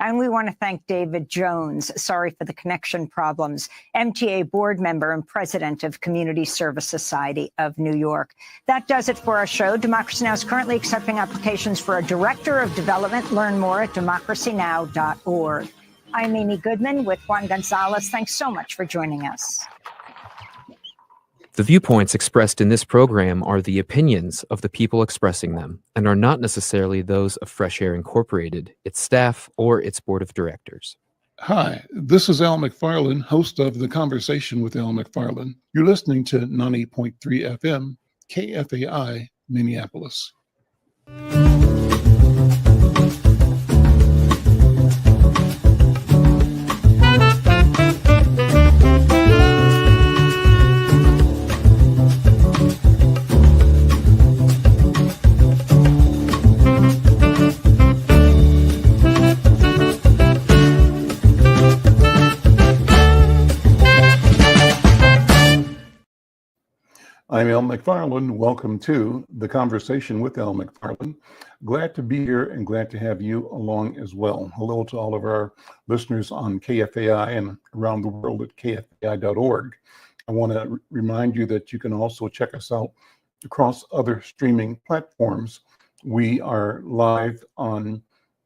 And we want to thank David Jones, sorry for the connection problems, MTA board member and president of Community Service Society of New York. That does it for our show. Democracy Now! Is currently accepting applications for a director of development. Learn more at democracynow.org. I'm Amy Goodman with Juan Gonzalez. Thanks so much for joining us. The viewpoints expressed in this program are the opinions of the people expressing them and are not necessarily those of Fresh Air Incorporated, its staff, or its board of directors. Hi, this is Al McFarlane, host of the Conversation with Al McFarlane. You're listening to 90.3 FM, KFAI, Minneapolis. I'm Al McFarlane. Welcome to the Conversation with Al McFarlane. Glad to be here and glad to have you along as well. Hello to all of our listeners on KFAI and around the world at kfai.org. I want to remind you that you can also check us out across other streaming platforms. We are live on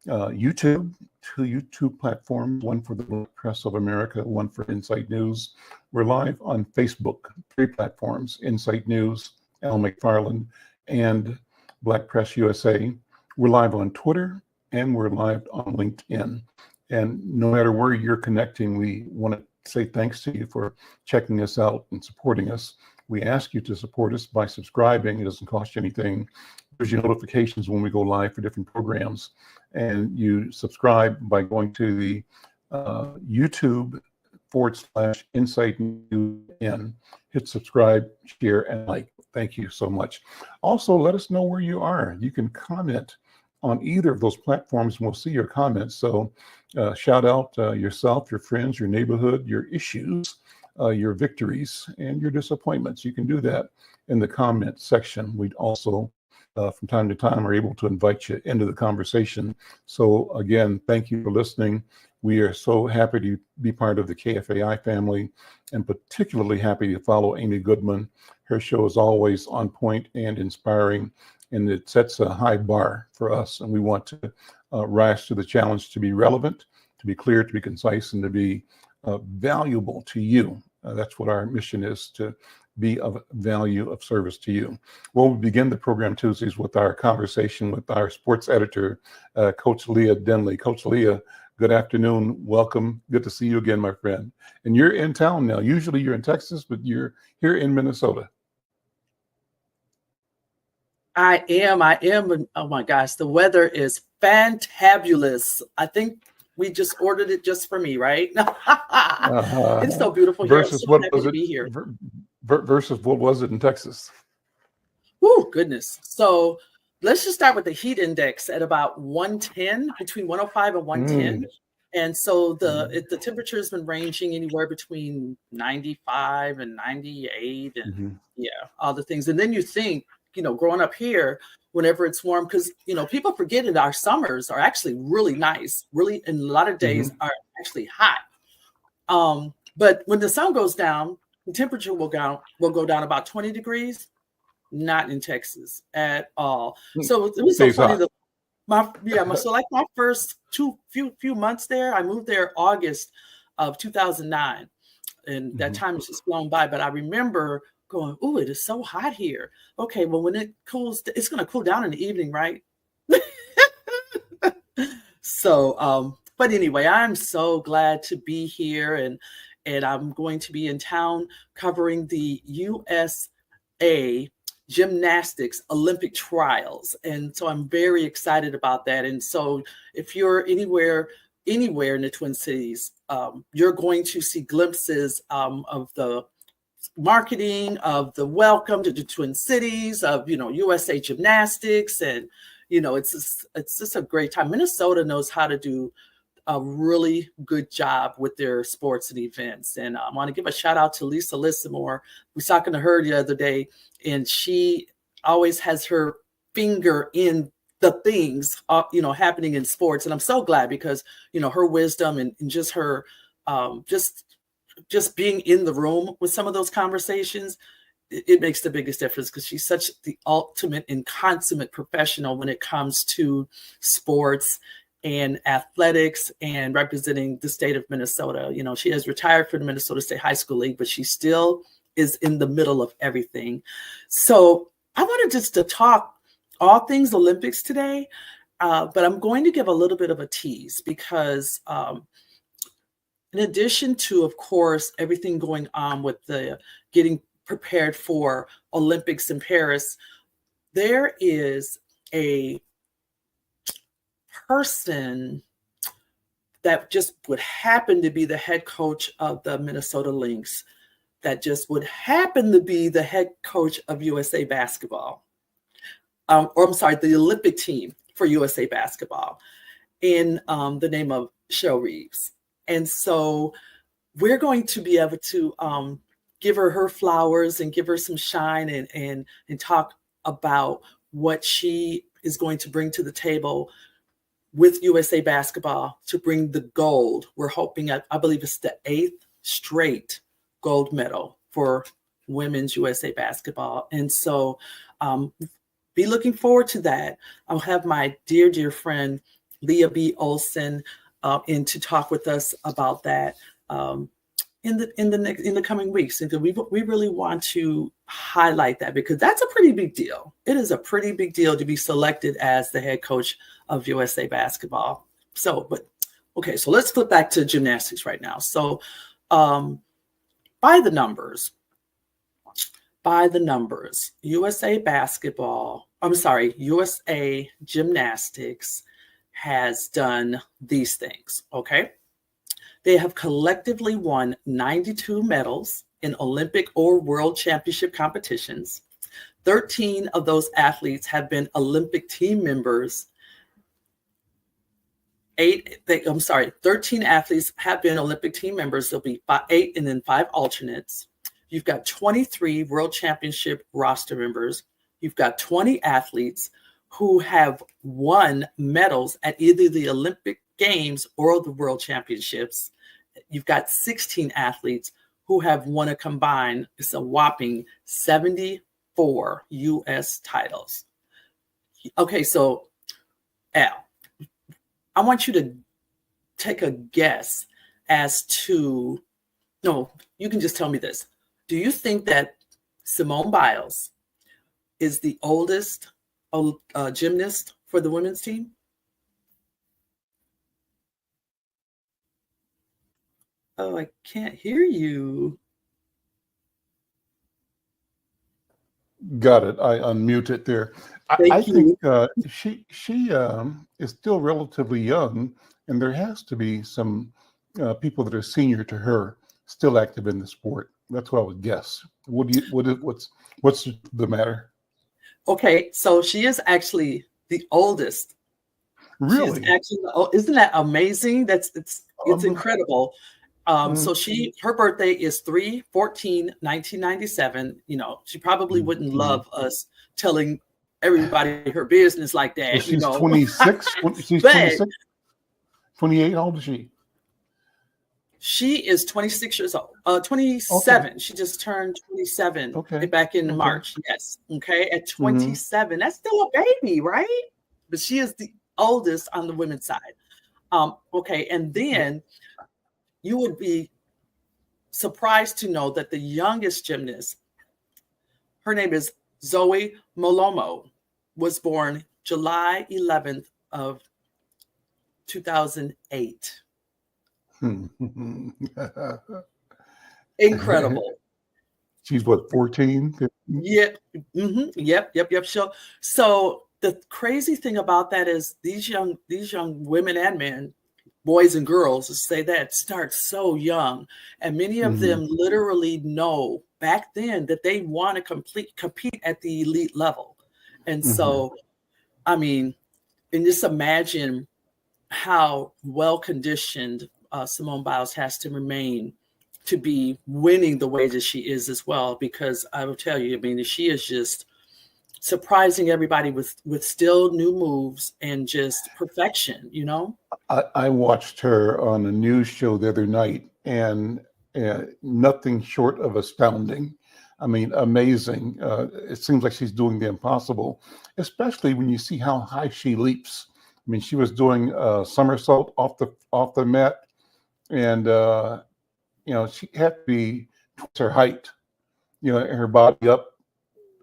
YouTube, 2 YouTube platforms, one for the Black Press of America, one for Insight News. We're live on Facebook, 3 platforms, Insight News, Al McFarlane, and Black Press USA. We're live on Twitter, and we're live on LinkedIn. And no matter where you're connecting, we want to say thanks to you for checking us out and supporting us. We ask you to support us by subscribing. It doesn't cost you anything. Gives you notifications when we go live for different programs. And you subscribe by going to the YouTube/Insight News. Hit subscribe, share, and like. Thank you so much. Also, let us know where you are. You can comment on either of those platforms, and we'll see your comments. So shout out yourself, your friends, your neighborhood, your issues, your victories, and your disappointments. You can do that in the comment section. We'd also from time to time are able to invite you into the conversation. So again, thank you for listening. We are so happy to be part of the KFAI family, and particularly happy to follow Amy Goodman. Her show is always on point and inspiring, and it sets a high bar for us. And we want to rise to the challenge to be relevant, to be clear, to be concise, and to be valuable to you. That's what our mission is, to be of value, of service to you. Well, we begin the program Tuesdays with our conversation with our sports editor, Coach Leah Denley. Coach Leah, good afternoon. Welcome. Good to see you again, my friend. And you're in town now. Usually you're in Texas, but you're here in Minnesota. I am. Oh my gosh, the weather is fantabulous. I think we just ordered it just for me, right? It's so beautiful here. Versus what was it? Versus what was it in Texas? Oh, goodness. So let's just start with the heat index at about 110, between 105 and 110. And so the temperature has been ranging anywhere between 95 and 98 and all the things. And then you think, growing up here, whenever it's warm, because, people forget that our summers are actually really nice, really, and a lot of days are actually hot. But when the sun goes down, the temperature will go down about 20 degrees. Not in Texas at all. So it was so funny. So like my first few months there, I moved there August of 2009, and that time has just flown by. But I remember going, "Oh, it is so hot here." Okay, well, when it cools, it's going to cool down in the evening, right? So, but anyway, I'm so glad to be here, and I'm going to be in town covering the USA gymnastics Olympic trials. And so I'm very excited about that. And so if you're anywhere in the Twin Cities, you're going to see glimpses of the marketing, of the welcome to the Twin Cities, of, USA gymnastics. And, it's just a great time. Minnesota knows how to do a really good job with their sports and events. And I want to give a shout out to Lisa Lissamore. We was talking to her the other day, and she always has her finger in the things, happening in sports. And I'm so glad because, her wisdom and just her, just being in the room with some of those conversations, it makes the biggest difference because she's such the ultimate and consummate professional when it comes to sports and athletics and representing the state of Minnesota. She has retired from the Minnesota State High School League, but she still is in the middle of everything. So I wanted just to talk all things Olympics today, but I'm going to give a little bit of a tease because in addition to, of course, everything going on with the getting prepared for Olympics in Paris, there is a person that just would happen to be the head coach of the Minnesota Lynx, that just would happen to be the head coach of USA Basketball, the Olympic team for USA Basketball, in the name of Cheryl Reeves. And so we're going to be able to give her flowers and give her some shine and talk about what she is going to bring to the table with USA Basketball to bring the gold. We're hoping, I believe it's the 8th straight gold medal for women's USA Basketball. And so be looking forward to that. I'll have my dear, dear friend, Leah B. Olson, in to talk with us about that in the coming weeks. And we really want to highlight that because that's a pretty big deal. It is a pretty big deal to be selected as the head coach of USA Basketball. So let's flip back to gymnastics right now. So by the numbers, USA Gymnastics has done these things, okay? They have collectively won 92 medals in Olympic or World Championship competitions. 13 of those athletes have been Olympic team members. 13 athletes have been Olympic team members. There'll be 8 and then 5 alternates. You've got 23 World Championship roster members. You've got 20 athletes who have won medals at either the Olympic Games or the World Championships. You've got 16 athletes who have won it's a whopping 74 U.S. titles. Okay, so Al, I want you to take a guess you can just tell me this. Do you think that Simone Biles is the oldest gymnast for the women's team? Oh, I can't hear you. Got it. I unmuted there. I think she is still relatively young, and there has to be some people that are senior to her still active in the sport. That's what I would guess. What's the matter? Okay, so she is actually the oldest. Really? Isn't that amazing? It's incredible. So her birthday is 3/14/1997. She probably wouldn't love us telling everybody her business like that. So she's 26. She's 26. 28. How old is she? She is 26 years old. 27. Okay. She just turned 27 back in March. Yes. Okay. At 27, that's still a baby, right? But she is the oldest on the women's side. Okay. And then you would be surprised to know that the youngest gymnast, her name is Zoe Molomo, was born July 11th of 2008. Incredible. She's what, 14? 15? Yeah. Yep. So the crazy thing about that is these young women and men, boys and girls, say that start so young, and many of them literally know back then that they want to compete at the elite level. And so, I mean, and just imagine how well conditioned Simone Biles has to remain to be winning the way that she is as well, because I will tell you, I mean, she is just surprising everybody with still new moves and just perfection, you know? I watched her on a news show the other night, and nothing short of astounding. I mean, amazing. It seems like she's doing the impossible, especially when you see how high she leaps. I mean, she was doing a somersault off the mat, and she had to be twice her height. Her body up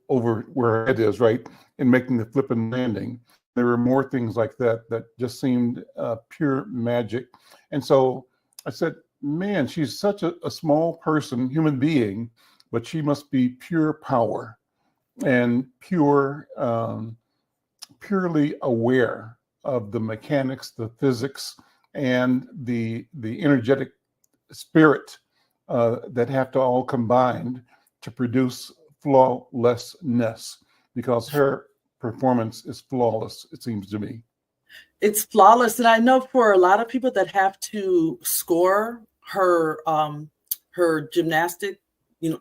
over where her head is, right, and making the flip and landing. There were more things like that that just seemed pure magic. And so I said, man, she's such a small person, human being, but she must be pure power and purely aware of the mechanics, the physics, and the energetic spirit that have to all combine to produce flawlessness, because her performance is flawless, it seems to me. It's flawless. And I know for a lot of people that have to score her gymnastic,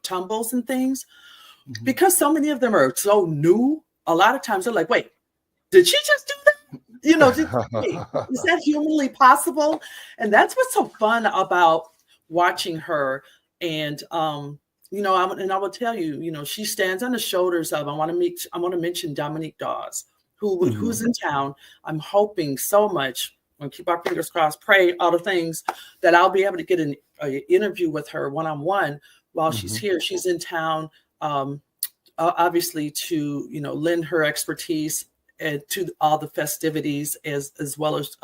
tumbles and things, because so many of them are so new, a lot of times they're like, wait, did she just do that? Is that humanly possible? And that's what's so fun about watching her. And I will tell you, she stands on the shoulders of. I want to mention Dominique Dawes, who's in town. I'm hoping so much. I'm keep our fingers crossed, pray all the things that I'll be able to get an interview with her one-on-one while she's here. She's in town, obviously to lend her expertise and to all the festivities as well as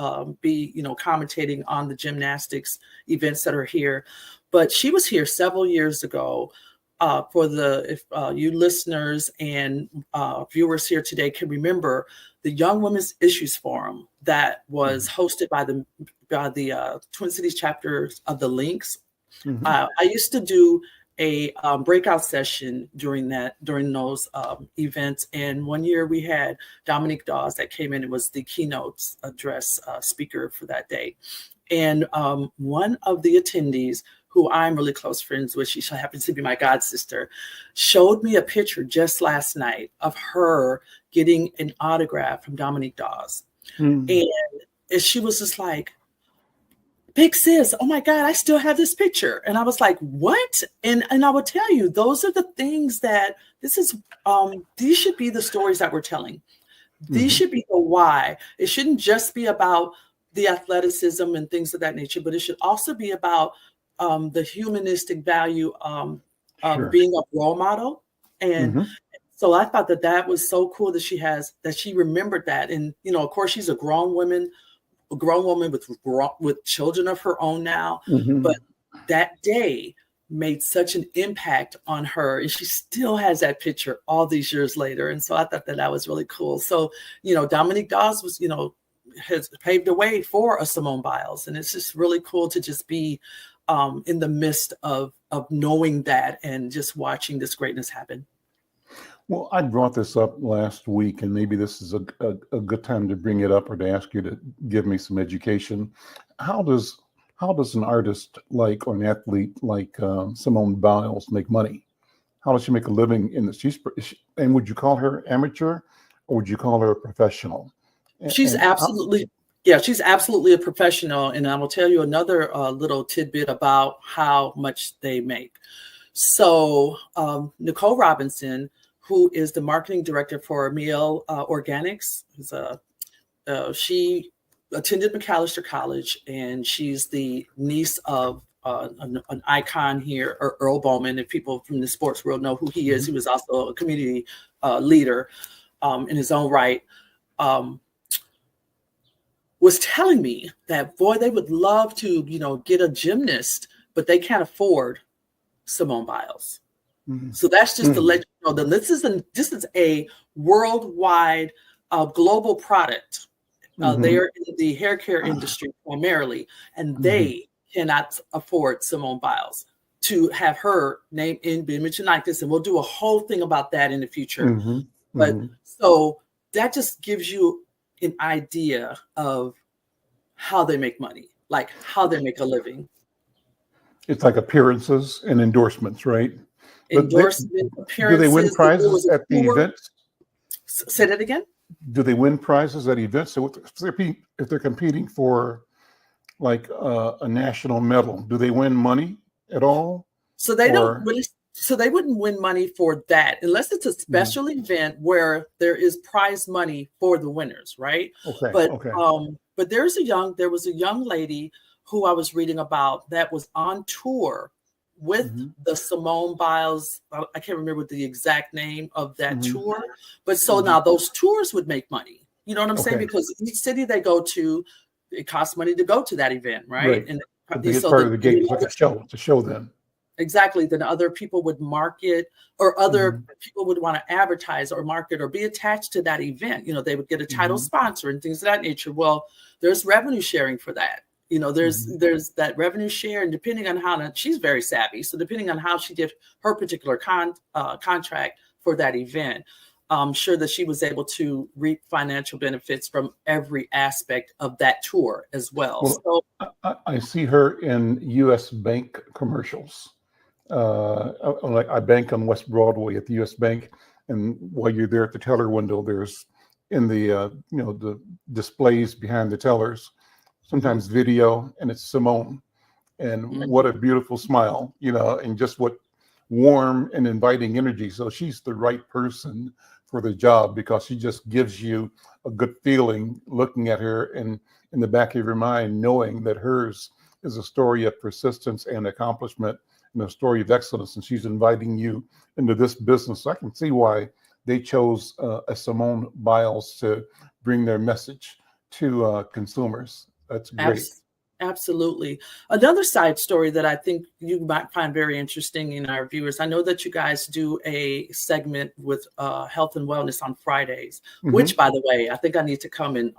be commentating on the gymnastics events that are here. But she was here several years ago for if you listeners and viewers here today can remember the Young Women's Issues Forum that was hosted by the Twin Cities chapters of the Links. I used to do a breakout session during those events. And one year we had Dominique Dawes that came in and was the keynote address speaker for that day. And one of the attendees, who I'm really close friends with, she happens to be my god sister, showed me a picture just last night of her getting an autograph from Dominique Dawes. And she was just like, big sis, oh my God, I still have this picture. And I was like, what? And I will tell you, those are the things that these should be the stories that we're telling. These should be the why. It shouldn't just be about the athleticism and things of that nature, but it should also be about the humanistic value of being a role model. And so I thought that was so cool that she remembered that. And, of course, she's a grown woman with children of her own now. But that day made such an impact on her. And she still has that picture all these years later. And so I thought that was really cool. So, Dominique Dawes was, has paved the way for a Simone Biles. And it's just really cool to just be in the midst of knowing that and just watching this greatness happen. Well, I brought this up last week, and maybe this is a good time to bring it up or to ask you to give me some education. How does an artist or an athlete like Simone Biles make money? How does she make a living in this? And would you call her amateur, or would you call her a professional? She's absolutely a professional. And I will tell you another little tidbit about how much they make. So Nicole Robinson, who is the marketing director for Miele Organics, she attended McAllister College, and she's the niece of an icon here, Earl Bowman. If people from the sports world know who he is, he was also a community leader in his own right. Was telling me that, boy, they would love to, get a gymnast, but they can't afford Simone Biles. So that's just to let you know that this is a worldwide global product. They are in the hair care industry primarily, and they cannot afford Simone Biles to have her name in image and likeness. And we'll do a whole thing about that in the future. But so that just gives you an idea of how they make money, like how they make a living. It's like appearances and endorsements, right? Endorsement, appearances. Do they win prizes at the events? Say that again. Do they win prizes at events? So if they're competing for like a national medal, do they win money at all? So they don't really. So they wouldn't win money for that unless it's a special event where there is prize money for the winners, right? Okay. But there was a young lady who I was reading about that was on tour with the Simone Biles. I can't remember the exact name of that tour, but so now those tours would make money. You know what I'm saying? Because each city they go to, it costs money to go to that event, right? And they get part of the gate like a show to show them. Exactly. Then other people would market, or other people would want to advertise or market or be attached to that event. You know, they would get a title sponsor and things of that nature. Well, there's revenue sharing for that. You know, there's that revenue share, and depending on how, she's very savvy. So depending on how she did her particular contract for that event, I'm sure that she was able to reap financial benefits from every aspect of that tour as well. So I see her in U.S. Bank commercials. Like I bank on West Broadway at the U.S. Bank, and while you're there at the teller window, there's in the the displays behind the tellers, sometimes video, and it's Simone, and what a beautiful smile, and just what warm and inviting energy. So she's the right person for the job because she just gives you a good feeling looking at her, and in the back of your mind, knowing that hers is a story of persistence and accomplishment, and a story of excellence, and she's inviting you into this business. So I can see why they chose a Simone Biles to bring their message to consumers. That's great. Absolutely. Another side story that I think you might find very interesting in our viewers. I know that you guys do a segment with health and wellness on Fridays, which, by the way, I think I need to come and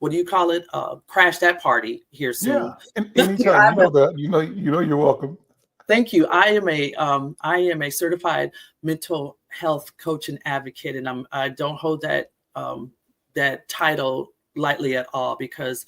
what do you call it? Crash that party here soon. Yeah, and anytime you know that, you're welcome. Thank you. I am a certified mental health coach and advocate, and I don't hold that that title lightly at all, because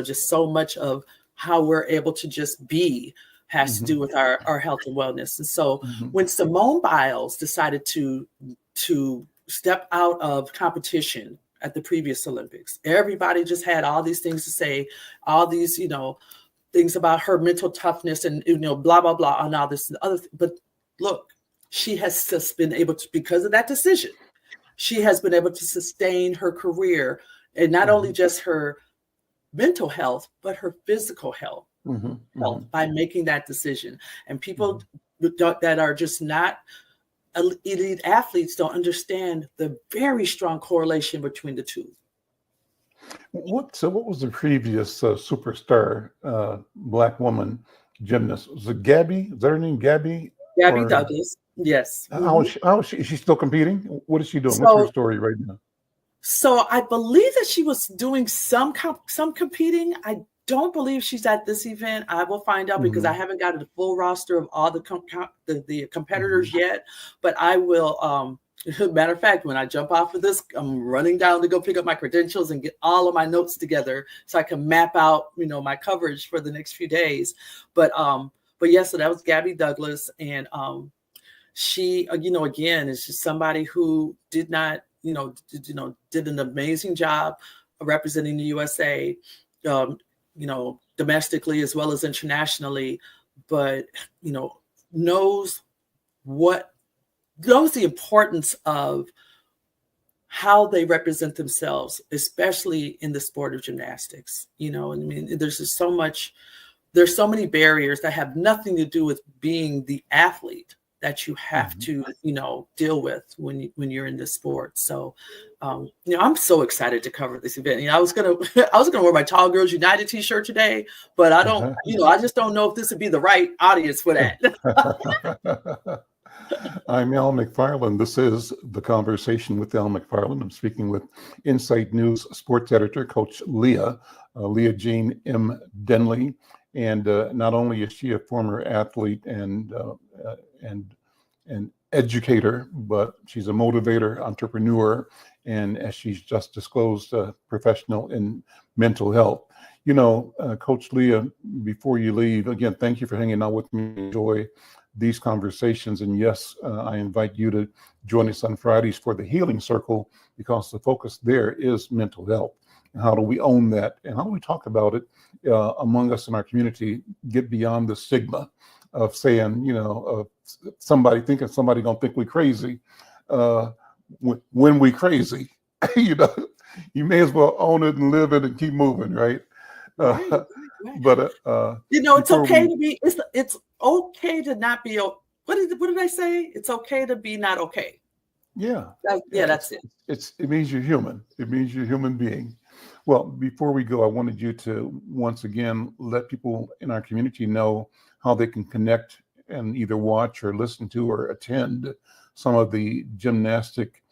just so much of how we're able to just be has to do with our health and wellness. And so when Simone Biles decided to step out of competition at the previous Olympics, everybody just had all these things to say, all these things about her mental toughness and blah blah blah and all this and other but look, she has just been able to, because of that decision, she has been able to sustain her career, and not only just her mental health but her physical health by making that decision. And people that are just not elite athletes don't understand the very strong correlation between the two. What was the previous superstar Black woman gymnast? Was it Gabby? Is that her name, Gabby? Gabby Douglas. Yes. How is she? Is she still competing? What is she doing? What's her story right now? So I believe that she was doing some competing. I don't believe she's at this event. I will find out because I haven't gotten the full roster of all the competitors yet. But I will. Matter of fact, when I jump off of this, I'm running down to go pick up my credentials and get all of my notes together so I can map out, my coverage for the next few days. But yes, so that was Gabby Douglas, and she, again, is just somebody who did not, did an amazing job representing the USA, domestically as well as internationally, but knows the importance of how they represent themselves, especially in the sport of gymnastics. There's just there's so many barriers that have nothing to do with being the athlete that you have to, deal with when you're in this sport. So, I'm so excited to cover this event. I was gonna wear my Tall Girls United t-shirt today, but I don't, I just don't know if this would be the right audience for that. I'm Al McFarlane. This is the Conversation with Al McFarlane. I'm speaking with Insight News sports editor, Coach Leah Jean M. Denley. And not only is she a former athlete and educator, but she's a motivator, entrepreneur, and as she's just disclosed, a professional in mental health. Coach Leah, before you leave, again, thank you for hanging out with me. Enjoy these conversations. And yes, I invite you to join us on Fridays for the Healing Circle, because the focus there is mental health. And how do we own that? And how do we talk about it among us in our community, get beyond the stigma of saying, somebody thinking somebody gonna think we crazy when we crazy. You may as well own it and live it and keep moving, right? Right. But it's okay to be. It's okay to not be. What did I say? It's okay to be not okay. Yeah. That's it. It means you're human. It means you're a human being. Well, before we go, I wanted you to once again let people in our community know how they can connect and either watch or listen to or attend some of the gymnastic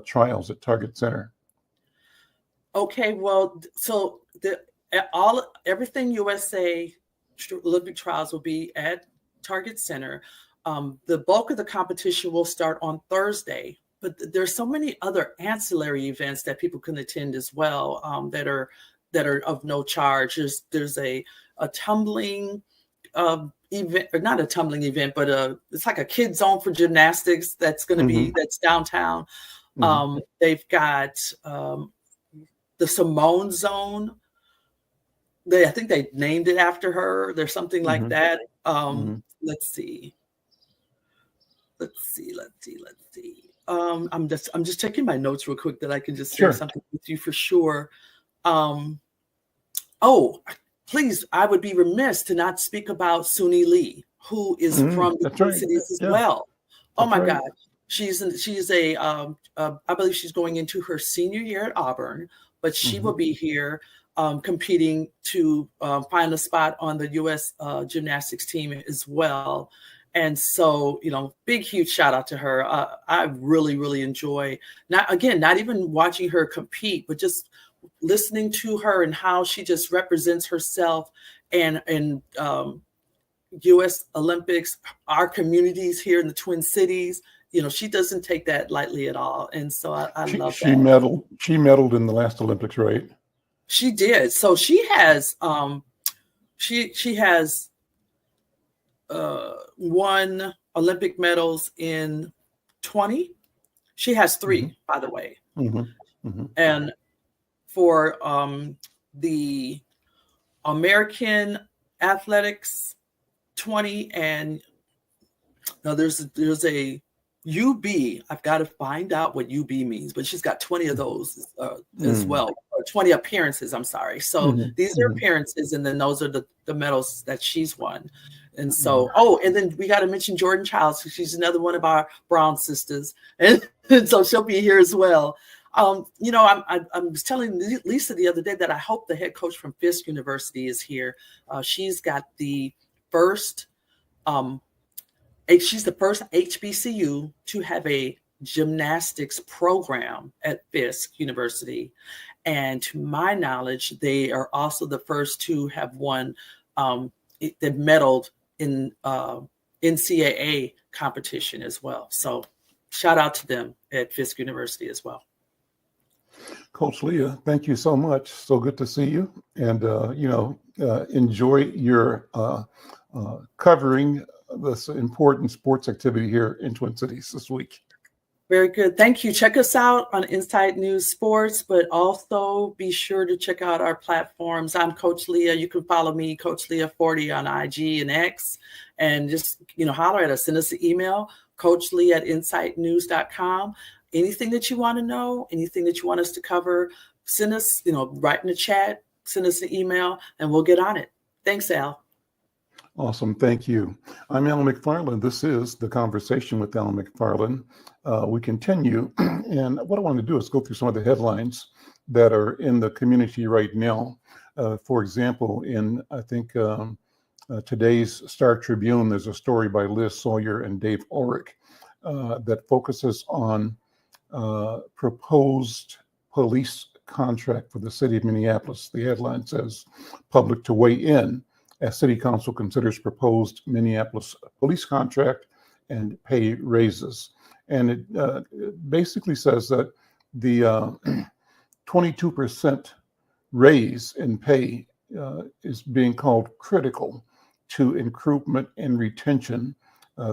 trials at Target Center. Okay, well, so everything USA Olympic trials will be at Target Center. The bulk of the competition will start on Thursday, but there's so many other ancillary events that people can attend as well, that are of no charge. There's a tumbling event, or not a tumbling event, but it's like a kid zone for gymnastics that's going to be that's downtown. They've got the Simone Zone. I think they named it after her. There's something like that. Let's see. I'm just checking my notes real quick that I can just share something with you for sure. Please, I would be remiss to not speak about Suni Lee, who is from the Twin Cities as well. Oh my God. She's I believe she's going into her senior year at Auburn, but she will be here competing to find a spot on the U.S. Gymnastics team as well. And so, big, huge shout out to her. I really, really enjoy not even watching her compete, but just listening to her and how she just represents herself and U.S. Olympics, our communities here in the Twin Cities. She doesn't take that lightly at all. And so I love that. She medaled in the last Olympics, right? She did. So she has she has won Olympic medals in 20. She has 3, by the way. And for the American athletics, 20, and now there's a UB. I've got to find out what UB means, but she's got 20 of those as well. 20 appearances, I'm sorry. So these are appearances, and then those are the medals that she's won. And so, and then we got to mention Jordan Childs, because she's another one of our Brown sisters. And so she'll be here as well. I was telling Lisa the other day that I hope the head coach from Fisk University is here. She's got the first, she's the first HBCU to have a gymnastics program at Fisk University. And to my knowledge, they are also the first to have won, they've medaled in NCAA competition as well. So shout out to them at Fisk University as well. Coach Leah, thank you so much. So good to see you, and enjoy your covering this important sports activity here in Twin Cities this week. Very good. Thank you. Check us out on Inside News Sports, but also be sure to check out our platforms. I'm Coach Leah. You can follow me, Coach Leah 40 on IG and X, and just, holler at us. Send us an email, coachlee@insightnews.com. Anything that you want to know, anything that you want us to cover, send us, write in the chat, send us an email, and we'll get on it. Thanks, Al. Awesome. Thank you. I'm Al McFarlane. This is the Conversation with Al McFarlane. We continue. And what I want to do is go through some of the headlines that are in the community right now. For example, in, I think, today's Star Tribune, there's a story by Liz Sawyer and Dave Ulrich that focuses on proposed police contract for the city of Minneapolis. The headline says, "Public to weigh in as City Council considers proposed Minneapolis police contract and pay raises." And it basically says that the 22% raise in pay is being called critical to recruitment and retention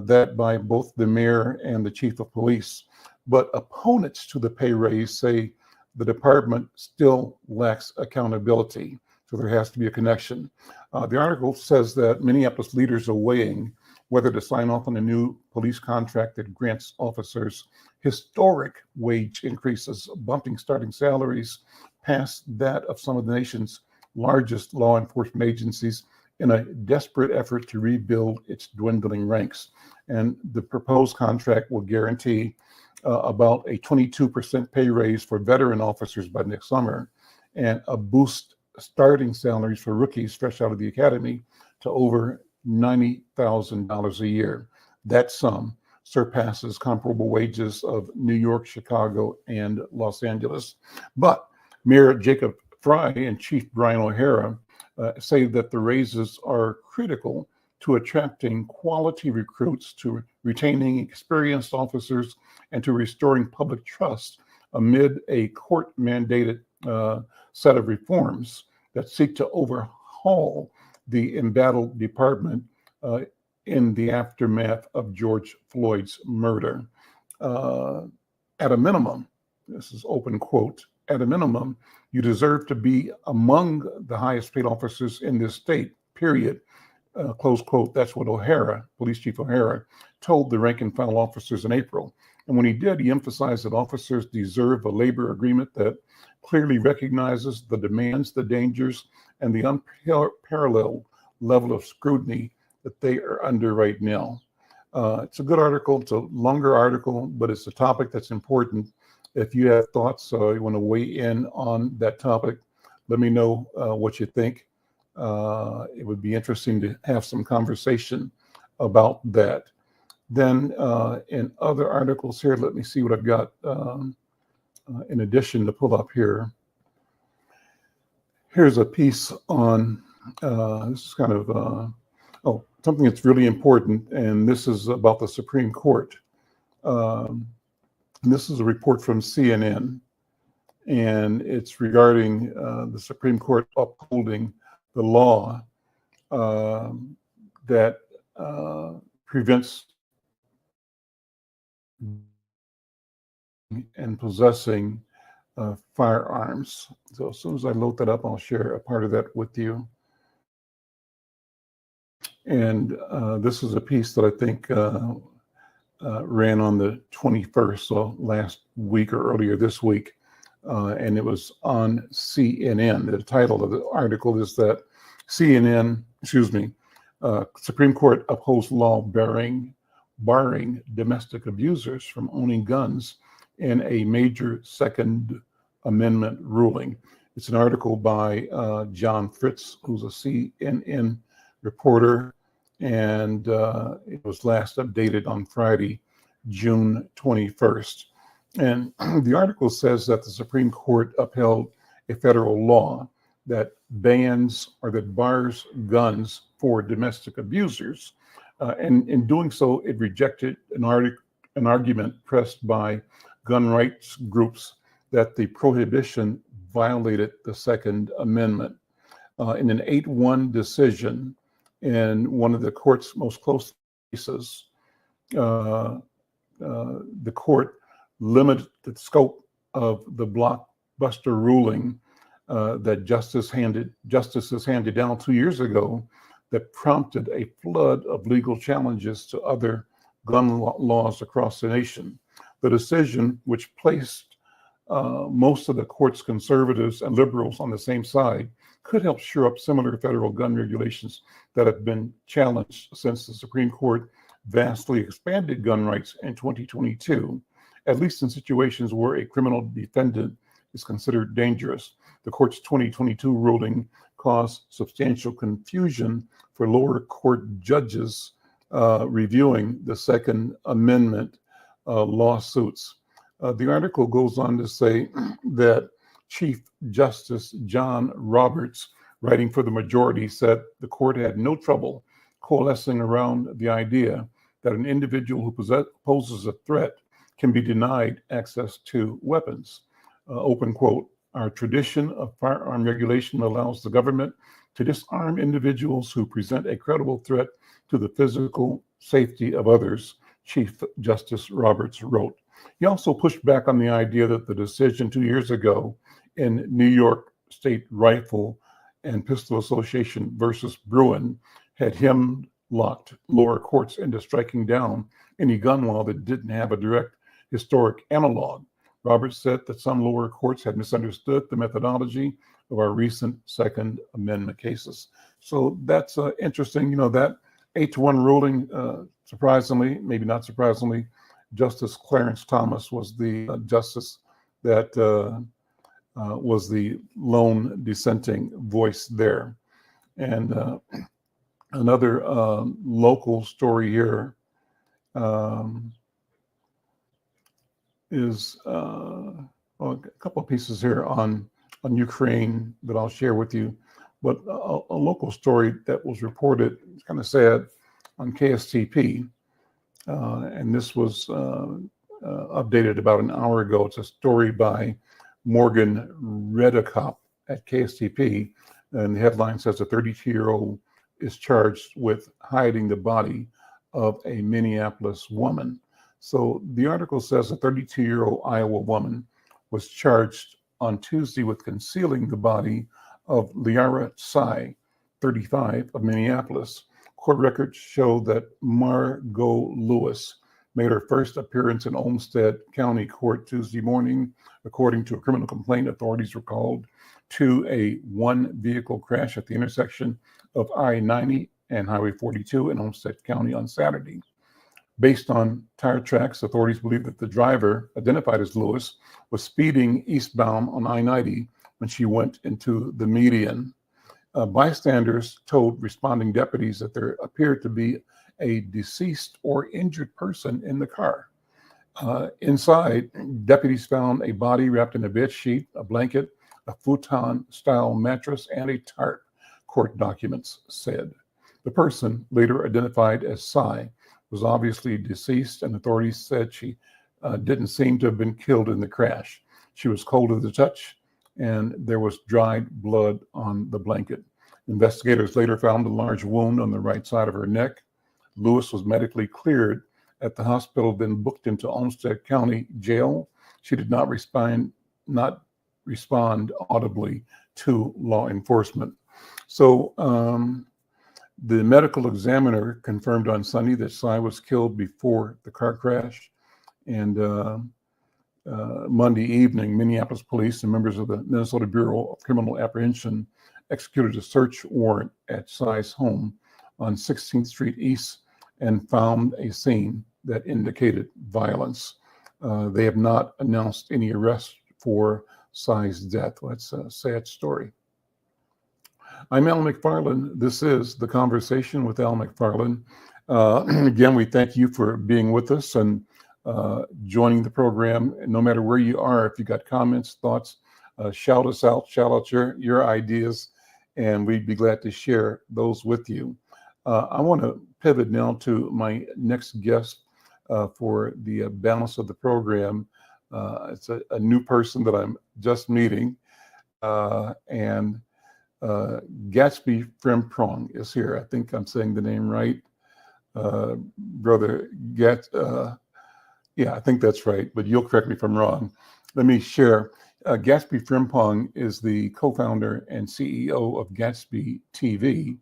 that by both the mayor and the chief of police. But opponents to the pay raise say the department still lacks accountability. So there has to be a connection. The article says that Minneapolis leaders are weighing whether to sign off on a new police contract that grants officers historic wage increases, bumping starting salaries past that of some of the nation's largest law enforcement agencies in a desperate effort to rebuild its dwindling ranks. And the proposed contract will guarantee about a 22% pay raise for veteran officers by next summer, and a boost starting salaries for rookies fresh out of the academy to over $90,000 a year. That sum surpasses comparable wages of New York, Chicago, and Los Angeles. But Mayor Jacob Fry and Chief Brian O'Hara say that the raises are critical to attracting quality recruits, to retaining experienced officers, and to restoring public trust amid a court-mandated set of reforms that seek to overhaul the embattled department in the aftermath of George Floyd's murder. At a minimum, this is open quote, at a minimum, you deserve to be among the highest paid officers in this state, period. Close quote. That's what O'Hara, Police Chief O'Hara, told the rank and file officers in April. And when he did, he emphasized that officers deserve a labor agreement that clearly recognizes the demands, the dangers, and the unparalleled level of scrutiny that they are under right now. It's a good article. It's a longer article, but it's a topic that's important. If you have thoughts or you want to weigh in on that topic, let me know what you think. It would be interesting to have some conversation about that. Then in other articles here, let me see what I've got in addition to pull up here. Here's a piece on, this is kind of, something that's really important, and this is about the Supreme Court. And this is a report from CNN, and it's regarding the Supreme Court upholding the law that prevents and possessing firearms. So as soon as I load that up, I'll share a part of that with you. And this is a piece that I think ran on the 21st, so last week or earlier this week, and it was on CNN. The title of the article is that Supreme Court upholds law barring domestic abusers from owning guns in a major Second Amendment ruling. It's an article by John Fritz, who's a CNN reporter, and it was last updated on Friday, June 21st. And the article says that the Supreme Court upheld a federal law that bans or that bars guns for domestic abusers. And in doing so, it rejected an argument pressed by gun rights groups that the prohibition violated the Second Amendment. In an 8-1 decision in one of the court's most close cases, the court limited the scope of the blockbuster ruling that justices handed down 2 years ago that prompted a flood of legal challenges to other gun laws across the nation. The decision, which placed most of the court's conservatives and liberals on the same side, could help shore up similar federal gun regulations that have been challenged since the Supreme Court vastly expanded gun rights in 2022, at least in situations where a criminal defendant is considered dangerous. The court's 2022 ruling caused substantial confusion for lower court judges reviewing the Second Amendment lawsuits. The article goes on to say that Chief Justice John Roberts, writing for the majority, said the court had no trouble coalescing around the idea that an individual who poses a threat can be denied access to weapons. Open quote, our tradition of firearm regulation allows the government to disarm individuals who present a credible threat to the physical safety of others, Chief Justice Roberts wrote. He also pushed back on the idea that the decision 2 years ago in New York State Rifle and Pistol Association versus Bruin had hemlocked lower courts into striking down any gun law that didn't have a direct historic analog. Roberts said that some lower courts had misunderstood the methodology of our recent Second Amendment cases. So that's interesting. That 8-1 ruling, surprisingly, maybe not surprisingly, Justice Clarence Thomas was the justice that was the lone dissenting voice there. And another local story here is a couple of pieces here on Ukraine that I'll share with you. But a local story that was reported, it's kind of sad, on KSTP. And this was updated about an hour ago. It's a story by Morgan Redekop at KSTP. And the headline says a 32-year-old is charged with hiding the body of a Minneapolis woman. So the article says a 32-year-old Iowa woman was charged on Tuesday with concealing the body of Liara Tsai, 35, of Minneapolis. Court records show that Margot Lewis made her first appearance in Olmsted County Court Tuesday morning. According to a criminal complaint, authorities were called to a one-vehicle crash at the intersection of I-90 and Highway 42 in Olmsted County on Saturday. Based on tire tracks, authorities believe that the driver, identified as Lewis, was speeding eastbound on I-90 when she went into the median. Bystanders told responding deputies that there appeared to be a deceased or injured person in the car. Inside, deputies found a body wrapped in a bed sheet, a blanket, a futon-style mattress, and a tarp, court documents said. The person, later identified as Tsai, was obviously deceased, and authorities said she didn't seem to have been killed in the crash. She was cold to the touch, and there was dried blood on the blanket. Investigators later found a large wound on the right side of her neck. Lewis was medically cleared at the hospital, then booked into Olmsted County Jail. She did not respond audibly to law enforcement. So the medical examiner confirmed on Sunday that Tsai was killed before the car crash. And Monday evening, Minneapolis police and members of the Minnesota Bureau of Criminal Apprehension executed a search warrant at Tsai's home on 16th Street East and found a scene that indicated violence. They have not announced any arrest for Tsai's death. Well, that's a sad story. I'm Al McFarlane. This is The Conversation with Al McFarlane. Again, we thank you for being with us and joining the program. No matter where you are, if you got comments, thoughts, shout us out, shout out your ideas, and we'd be glad to share those with you. I want to pivot now to my next guest for the balance of the program. It's a new person that I'm just meeting, and Gatsby Frimpong is here. I think I'm saying the name right. Brother yeah, I think that's right, but you'll correct me if I'm wrong. Let me share. Gatsby Frimpong is the co-founder and CEO of Gatsby TV,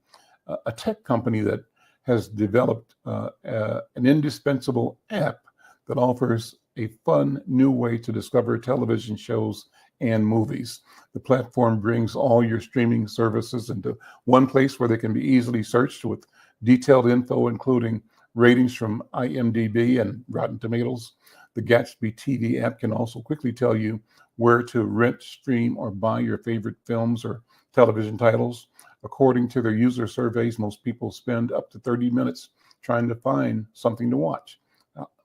a tech company that has developed an indispensable app that offers a fun new way to discover television shows and movies. The platform brings all your streaming services into one place where they can be easily searched with detailed info, including ratings from IMDb and Rotten Tomatoes. The Gatsby TV app can also quickly tell you where to rent, stream, or buy your favorite films or television titles. According to their user surveys, most people spend up to 30 minutes trying to find something to watch.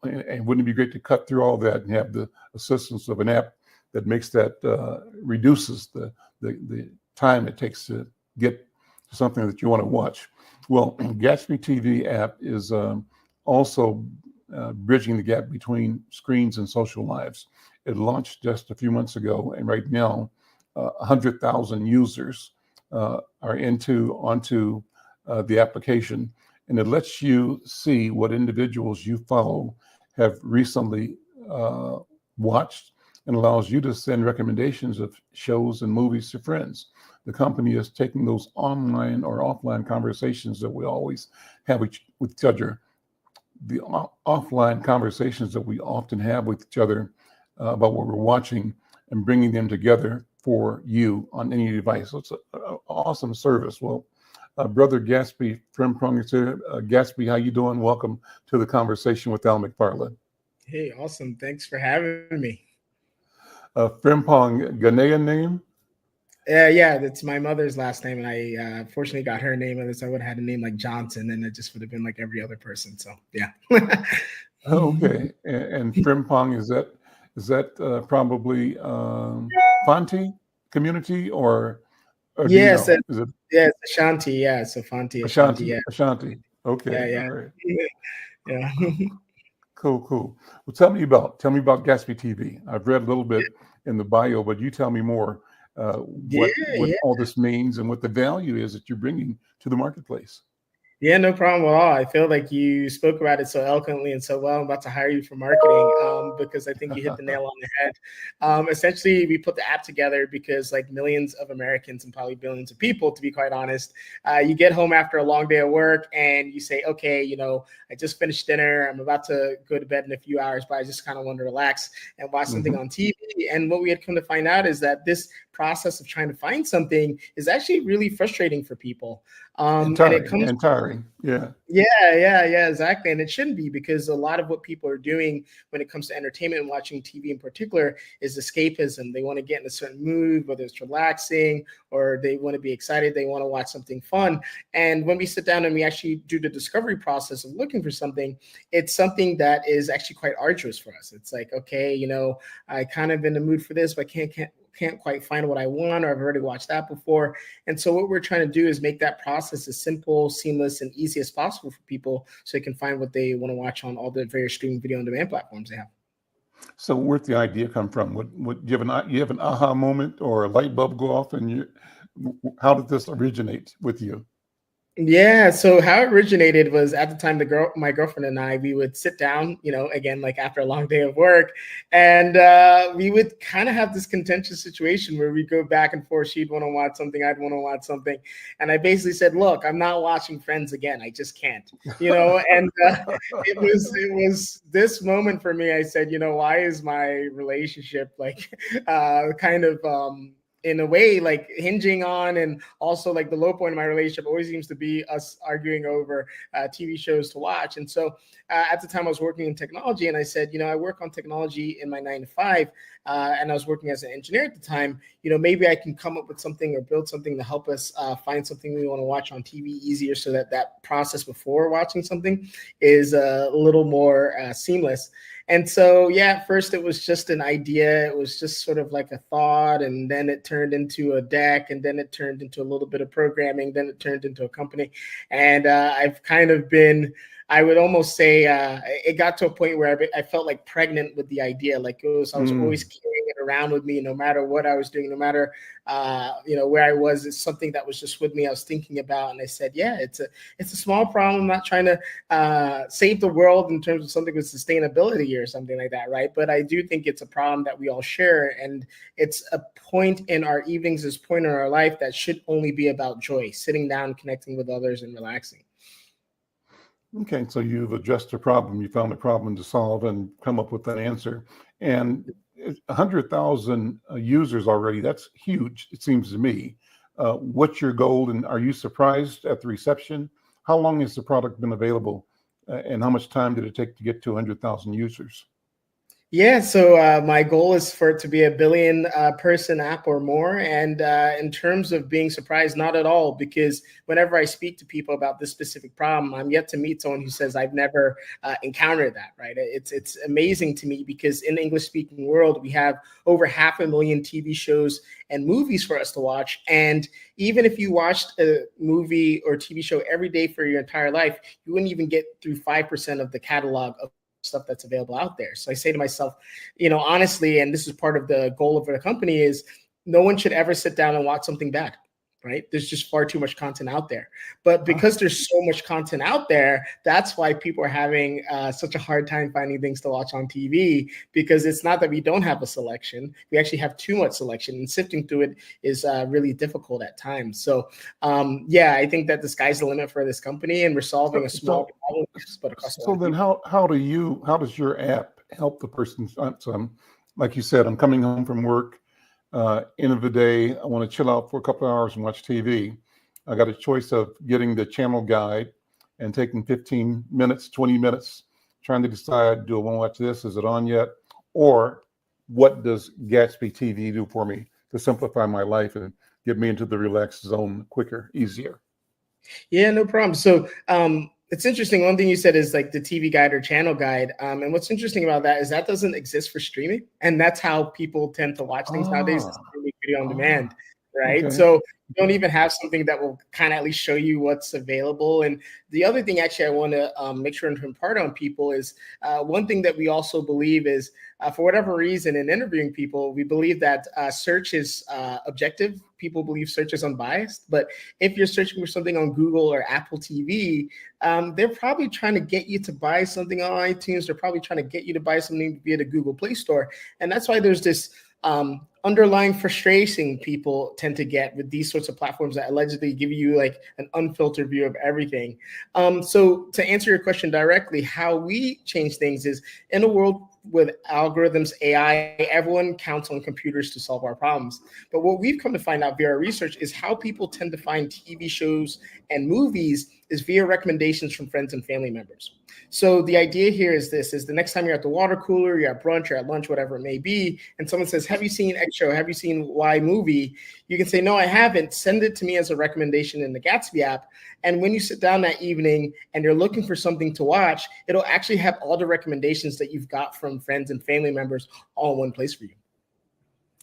And wouldn't it be great to cut through all that and have the assistance of an app that makes that, reduces the time it takes to get to something that you want to watch? Well, Gatsby TV app is also bridging the gap between screens and social lives. It launched just a few months ago, and right now, 100,000 users are onto the application. and it lets you see what individuals you follow have recently watched, and allows you to send recommendations of shows and movies to friends. The company is taking those online or offline conversations that we always have with each other, the offline conversations that we often have with each other about what we're watching, and bringing them together for you on any device. So it's an awesome service. Well, Brother Gatsby, Frimpong is here. Gatsby, how you doing? Welcome to the Conversation with Al McFarlane. Hey, awesome. Thanks for having me. Frimpong, Ghanaian name? Yeah, that's my mother's last name, and I fortunately got her name. Otherwise, I would have had a name like Johnson, and it just would have been like every other person. So yeah. Okay, and Frimpong, is that probably Fanti community or Yes, do you know? Is it it's Ashanti. Yeah, so Fanti, Ashanti. Yeah, Ashanti. Okay, yeah. all right. Yeah. Cool. Well, tell me about Gatsby TV. I've read a little bit in the bio, but you tell me more. What all this means and what the value is that you're bringing to the marketplace. Yeah, no problem at all. I feel like you spoke about it so eloquently and so well. I'm about to hire you for marketing because I think you hit the nail on the head. Essentially, we put the app together because like millions of Americans and probably billions of people, to be quite honest, you get home after a long day of work and you say, okay, I just finished dinner. I'm about to go to bed in a few hours, but I just kind of want to relax and watch something on TV. And what we had come to find out is that this process of trying to find something is actually really frustrating for people. And tiring. Yeah, exactly. And it shouldn't be, because a lot of what people are doing when it comes to entertainment and watching TV in particular is escapism. They want to get in a certain mood, whether it's relaxing or they want to be excited, they want to watch something fun. And when we sit down and we actually do the discovery process of looking for something, it's something that is actually quite arduous for us. It's like, okay, I kind of in the mood for this, but can't quite find what I want, or I've already watched that before. And so what we're trying to do is make that process as simple, seamless, and easy as possible for people so they can find what they want to watch on all the various streaming video on demand platforms they have. So where'd the idea come from? What you have an aha moment or a light bulb go off, and how did this originate with you? Yeah, so how it originated was at the time my girlfriend and I, we would sit down, again, like after a long day of work, and we would kind of have this contentious situation where we go back and forth. She'd want to watch something, I'd want to watch something, and I basically said, "Look, I'm not watching Friends again. I just can't," And it was this moment for me. I said, why is my relationship like kind of in a way like hinging on, and also like the low point of my relationship always seems to be us arguing over TV shows to watch. And so at the time I was working in technology, and I said, I work on technology in my 9 to 5, and I was working as an engineer at the time. Maybe I can come up with something or build something to help us find something we want to watch on TV easier, so that process before watching something is a little more seamless. And so, at first it was just an idea. It was just sort of like a thought, and then it turned into a deck, and then it turned into a little bit of programming, then it turned into a company. And I've kind of been, I would almost say it got to a point where I felt like pregnant with the idea. Like I was always carrying it around with me, no matter what I was doing, no matter where I was. It's something that was just with me. I was thinking about, and I said, it's a small problem. I'm not trying to save the world in terms of something with sustainability or something like that, right? But I do think it's a problem that we all share, and it's a point in our evenings, this point in our life that should only be about joy, sitting down, connecting with others, and relaxing. Okay, so you've addressed a problem, you found a problem to solve and come up with an answer. And 100,000 users already, that's huge, it seems to me. What's your goal, and are you surprised at the reception? How long has the product been available, and how much time did it take to get to 100,000 users? Yeah, so my goal is for it to be a billion person app or more. And in terms of being surprised, not at all, because whenever I speak to people about this specific problem, I'm yet to meet someone who says I've never encountered that, right? It's amazing to me, because in the English-speaking world, we have over 500,000 TV shows and movies for us to watch. And even if you watched a movie or TV show every day for your entire life, you wouldn't even get through 5% of the catalog of stuff that's available out there. So I say to myself, honestly, and this is part of the goal of the company, is no one should ever sit down and watch something bad. right? There's just far too much content out there. But because there's so much content out there, that's why people are having such a hard time finding things to watch on TV, because it's not that we don't have a selection. We actually have too much selection, and sifting through it is really difficult at times. So yeah, I think that the sky's the limit for this company, and we're solving a small problem. But across so then how does your app help the person? So like you said, I'm coming home from work, end of the day, I want to chill out for a couple of hours and watch TV. I got a choice of getting the channel guide and taking 15 minutes, 20 minutes, trying to decide, do I want to watch this? Is it on yet? Or what does Gatsby TV do for me to simplify my life and get me into the relaxed zone quicker, easier? Yeah, no problem. So it's interesting. One thing you said is like the TV guide or channel guide. And what's interesting about that is that doesn't exist for streaming. And that's how people tend to watch things nowadays, video on demand, right? Okay. So you don't even have something that will kind of at least show you what's available. And the other thing actually I want to make sure and impart on people is one thing that we also believe is for whatever reason in interviewing people, we believe that search is objective. People believe search is unbiased. But if you're searching for something on Google or Apple TV, they're probably trying to get you to buy something on iTunes. They're probably trying to get you to buy something via the Google Play Store. And that's why there's this underlying frustration people tend to get with these sorts of platforms that allegedly give you like an unfiltered view of everything. So to answer your question directly, how we change things is in a world with algorithms, AI, everyone counts on computers to solve our problems. But what we've come to find out via our research is how people tend to find TV shows and movies is via recommendations from friends and family members. So the idea here is this, is the next time you're at the water cooler, you're at brunch or at lunch, whatever it may be, and someone says, have you seen X show? Have you seen Y movie? You can say, no, I haven't. Send it to me as a recommendation in the Gatsby app. And when you sit down that evening and you're looking for something to watch, it'll actually have all the recommendations that you've got from friends and family members all in one place for you.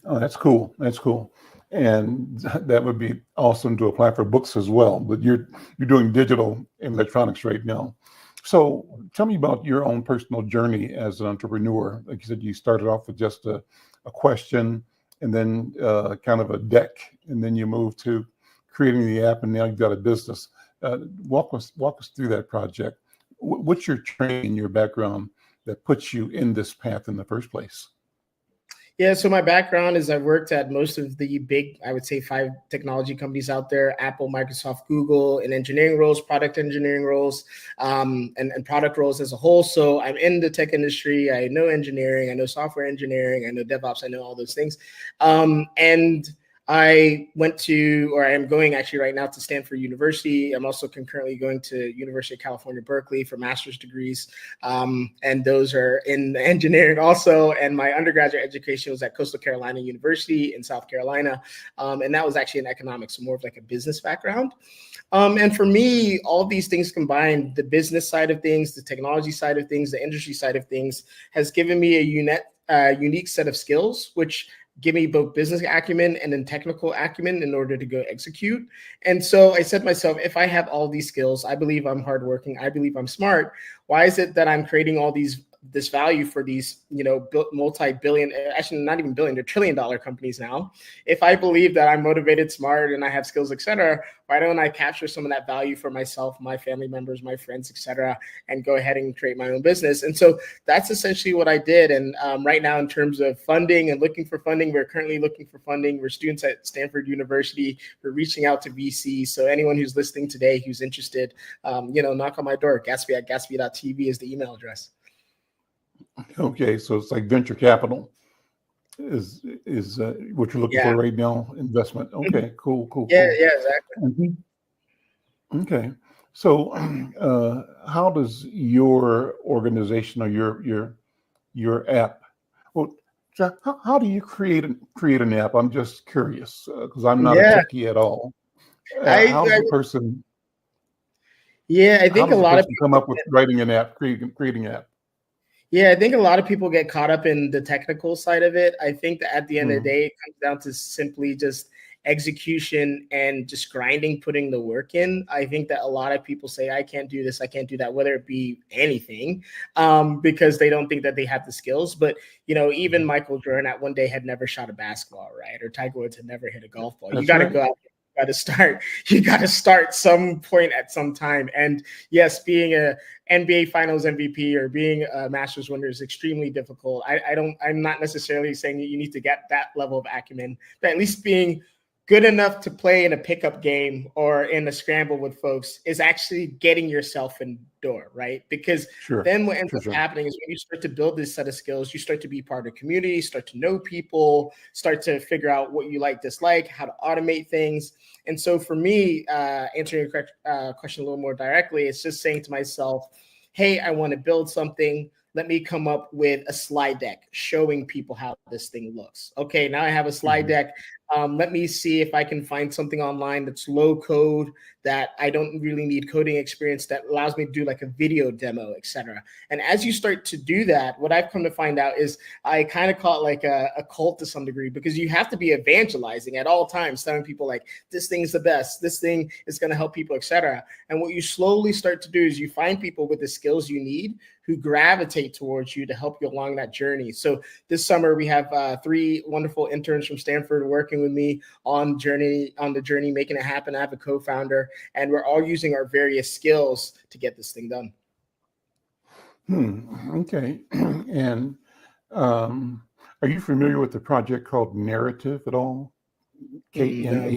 Oh, that's cool. That's cool. And that would be awesome to apply for books as well. But you're doing digital and electronics right now. So tell me about your own personal journey as an entrepreneur. Like you said, you started off with just a question and then kind of a deck, and then you moved to creating the app, and now you've got a business. Walk us through that project. What's your training, your background that puts you in this path in the first place? Yeah, so my background is I've worked at most of the big, I would say 5 technology companies out there: Apple, Microsoft, Google, in engineering roles, product engineering roles, and product roles as a whole. So I'm in the tech industry. I know engineering, I know software engineering, I know DevOps, I know all those things. And I went to, or I am going actually right now to Stanford University. I'm also concurrently going to University of California, Berkeley for master's degrees. And those are in engineering also. And my undergraduate education was at Coastal Carolina University in South Carolina. And that was actually in economics, so more of like a business background. And for me, all of these things combined, the business side of things, the technology side of things, the industry side of things, has given me a unique set of skills, which give me both business acumen and then technical acumen in order to go execute. And so I said to myself, if I have all these skills, I believe I'm hardworking, I believe I'm smart, why is it that I'm creating all this value for these, multi-billion, actually not even billion, they're trillion-dollar companies now? If I believe that I'm motivated, smart, and I have skills, et cetera, why don't I capture some of that value for myself, my family members, my friends, et cetera, and go ahead and create my own business? And so that's essentially what I did. And right now, in terms of funding and looking for funding, we're currently looking for funding. We're students at Stanford University. We're reaching out to VC. So anyone who's listening today who's interested, knock on my door. Gatsby@gatsby.tv is the email address. Okay, so it's like venture capital is what you're looking for right now, investment. Okay, cool. Yeah, exactly. Mm-hmm. Okay, so how does your organization or your app? Well, Jack, how do you create an app? I'm just curious because I'm not a techie at all. How does a person? Yeah, I think a lot of people come up with writing an app, creating an app. Yeah, I think a lot of people get caught up in the technical side of it. I think that at the end of the day, it comes down to simply just execution and just grinding, putting the work in. I think that a lot of people say, I can't do this, I can't do that, whether it be anything, because they don't think that they have the skills. But, even Michael Jordan at one day had never shot a basketball, right? Or Tiger Woods had never hit a golf ball. You got to go out you got to start some point at some time. And yes, being a NBA Finals MVP or being a Masters winner is extremely difficult. I'm not necessarily saying that you need to get that level of acumen, but at least being good enough to play in a pickup game or in a scramble with folks is actually getting yourself in the door, right? Because then what ends up happening is when you start to build this set of skills, you start to be part of the community, start to know people, start to figure out what you like, dislike, how to automate things. And so for me, answering your question a little more directly, it's just saying to myself, hey, I want to build something. Let me come up with a slide deck showing people how this thing looks. Okay, now I have a slide deck. Let me see if I can find something online that's low code, that I don't really need coding experience, that allows me to do like a video demo, etc. And as you start to do that, what I've come to find out is I kind of call it like a cult to some degree, because you have to be evangelizing at all times, telling people like, this thing is the best, this thing is going to help people, etc. And what you slowly start to do is you find people with the skills you need who gravitate towards you to help you along that journey. So this summer we have 3 wonderful interns from Stanford working with me on the journey, making it happen. I have a co-founder, and we're all using our various skills to get this thing done. Okay. And are you familiar with the project called Narrative at all? Knarrative?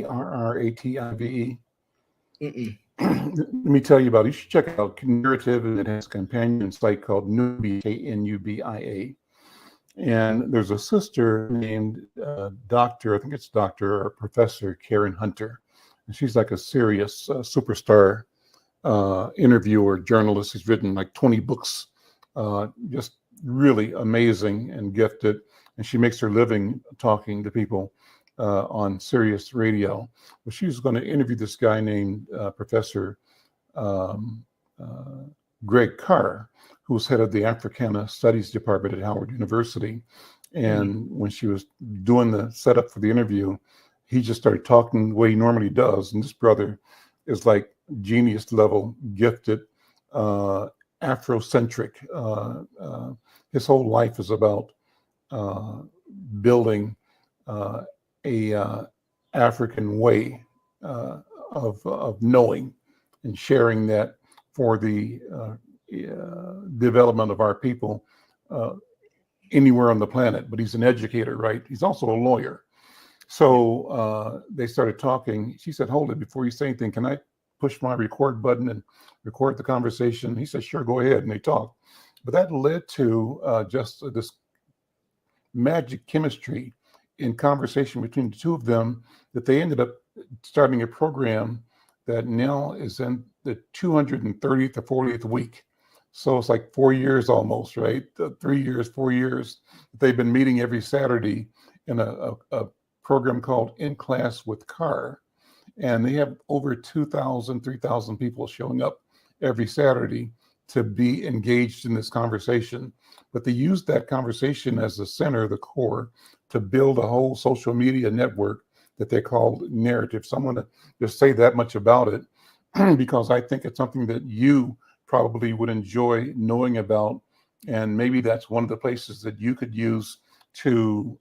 Let me tell you about it. You should check it out. Narrative, and it has a companion site called Nubia, Knubia. And there's a sister named Dr. or Professor Karen Hunter. And she's like a serious superstar interviewer, journalist. She's written like 20 books, just really amazing and gifted. And she makes her living talking to people on Sirius Radio. Well, she was going to interview this guy named Professor Greg Carr, who was head of the Africana Studies Department at Howard University. And when she was doing the setup for the interview, he just started talking the way he normally does. And this brother is like genius level, gifted, Afrocentric. His whole life is about building a African way of knowing and sharing that for the development of our people anywhere on the planet. But he's an educator, right? He's also a lawyer. So they started talking. She said, hold it, before you say anything, can I push my record button and record the conversation? He said, sure, go ahead. And they talked. But that led to just this magic chemistry in conversation between the two of them, that they ended up starting a program that now is in the 230th or 40th week. So it's like 4 years almost, right? 3 years, 4 years. They've been meeting every Saturday in a program called In Class with Carr. And they have over 2,000, 3,000 people showing up every Saturday to be engaged in this conversation. But they used that conversation as the center, the core, to build a whole social media network that they called Narrative. So I'm going to just say that much about it because I think it's something that you probably would enjoy knowing about. And maybe that's one of the places that you could use to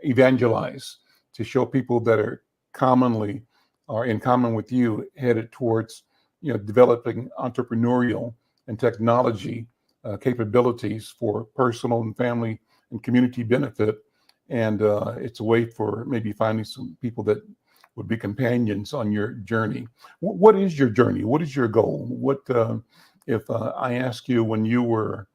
evangelize, to show people that are commonly or in common with you, headed towards, developing entrepreneurial and technology capabilities for personal and family and community benefit. And it's a way for maybe finding some people that would be companions on your journey. What is your journey? What is your goal? What if I ask you, when you were,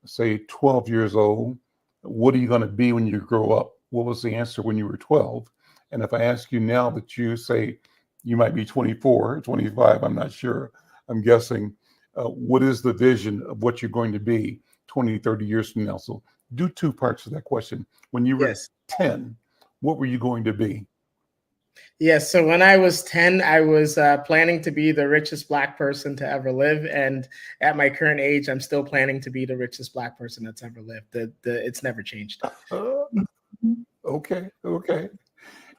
say, 12 years old, what are you going to be when you grow up? What was the answer when you were 12? And if I ask you now that you say you might be 24, 25, I'm not sure, I'm guessing, what is the vision of what you're going to be 20, 30 years from now? So do 2 parts of that question. When you were 10, what were you going to be? Yes. So when I was 10, I was planning to be the richest Black person to ever live. And at my current age, I'm still planning to be the richest Black person that's ever lived. It's never changed. Okay.